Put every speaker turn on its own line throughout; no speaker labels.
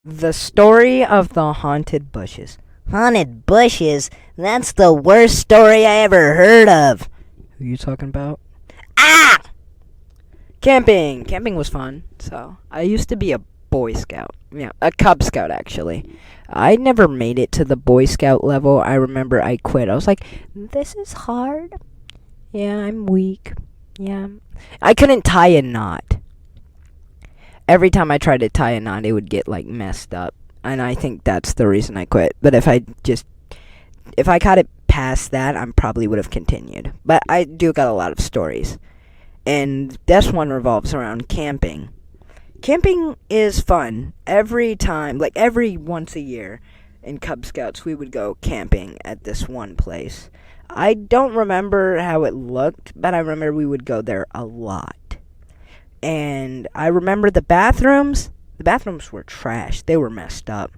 The story of the haunted bushes.
Haunted bushes? That's the worst story I ever heard of.
Who are you talking about?
Ah!
Camping. Camping was fun. So, I used to be a Boy Scout. Yeah, a Cub Scout, actually. I never made it to the Boy Scout level. I remember I quit. I was like, this is hard. Yeah, I'm weak. Yeah. I couldn't tie a knot. Every time I tried to tie a knot, it would get, like, messed up. And I think that's the reason I quit. But if I got it past that, I probably would have continued. But I do got a lot of stories. And this one revolves around camping. Camping is fun. Every time, like every once a year in Cub Scouts, we would go camping at this one place. I don't remember how it looked, but I remember we would go there a lot. And I remember the bathrooms. The bathrooms were trash. They were messed up.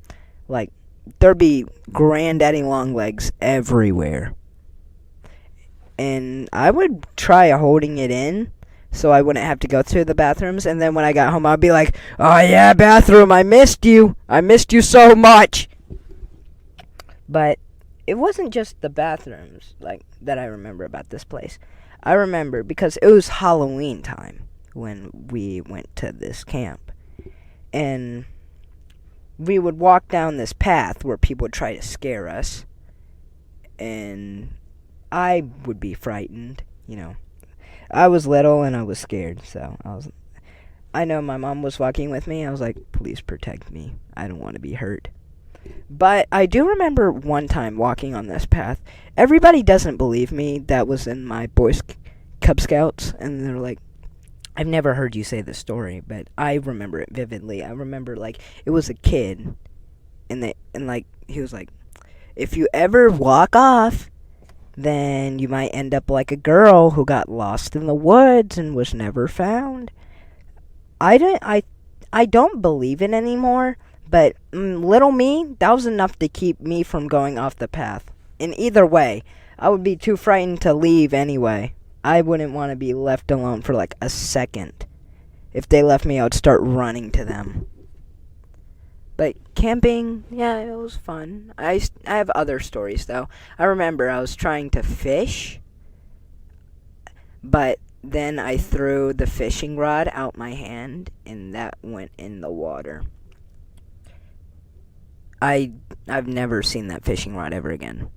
Like, there'd be granddaddy long legs everywhere. And I would try holding it in so I wouldn't have to go to the bathrooms. And then when I got home, I'd be like, oh yeah, bathroom, I missed you. I missed you so much. But it wasn't just the bathrooms like that I remember about this place. I remember because it was Halloween time when we went to this camp. And we would walk down this path where people would try to scare us. And I would be frightened, you know. I was little and I was scared, so I know my mom was walking with me. I was like, please protect me. I don't want to be hurt. But I do remember one time walking on this path. Everybody doesn't believe me that was in my Cub Scouts, and they're like, I've never heard you say this story, but I remember it vividly. I remember, like, it was a kid, and like, he was like, if you ever walk off, then you might end up like a girl who got lost in the woods and was never found. I don't believe it anymore, but little me, that was enough to keep me from going off the path. In either way, I would be too frightened to leave anyway. I wouldn't want to be left alone for like a second. If they left me, I would start running to them. But camping, yeah, it was fun. I have other stories, though. I remember I was trying to fish, but then I threw the fishing rod out my hand, and that went in the water. I've never seen that fishing rod ever again.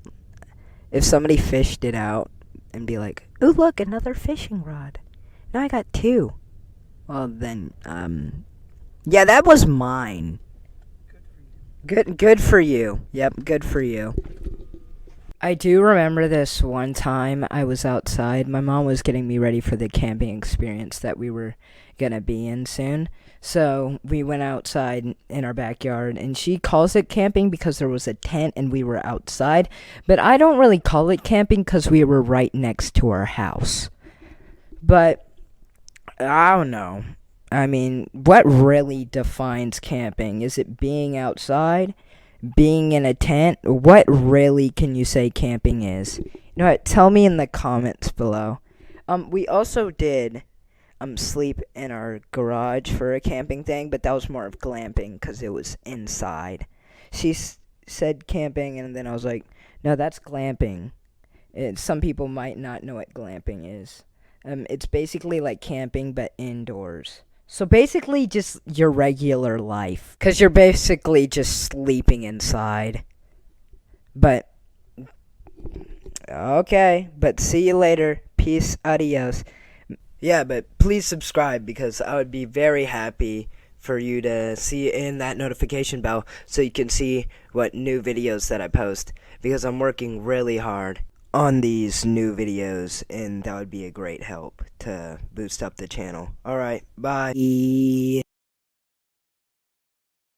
If somebody fished it out and be like, ooh, look, another fishing rod. Now I got two. Well, then, yeah, that was mine. Good for you. Yep, good for you. I do remember this one time I was outside. My mom was getting me ready for the camping experience that we were gonna be in soon. So we went outside in our backyard, and she calls it camping because there was a tent and we were outside. But I don't really call it camping because we were right next to our house. But I don't know. I mean, what really defines camping? Is it being outside? Being in a tent? What really can you say camping is? You know what? Tell me in the comments below. We also did sleep in our garage for a camping thing, but that was more of glamping because it was inside. She said camping, and then I was like, no, that's glamping. Some people might not know what glamping is. It's basically like camping, but indoors. So basically just your regular life. Because you're basically just sleeping inside. But, okay. But see you later. Peace, adios. Yeah, but please subscribe because I would be very happy for you to see in that notification bell so you can see what new videos that I post. Because I'm working really hard on these new videos, and that would be a great help to boost up the channel. Alright, bye.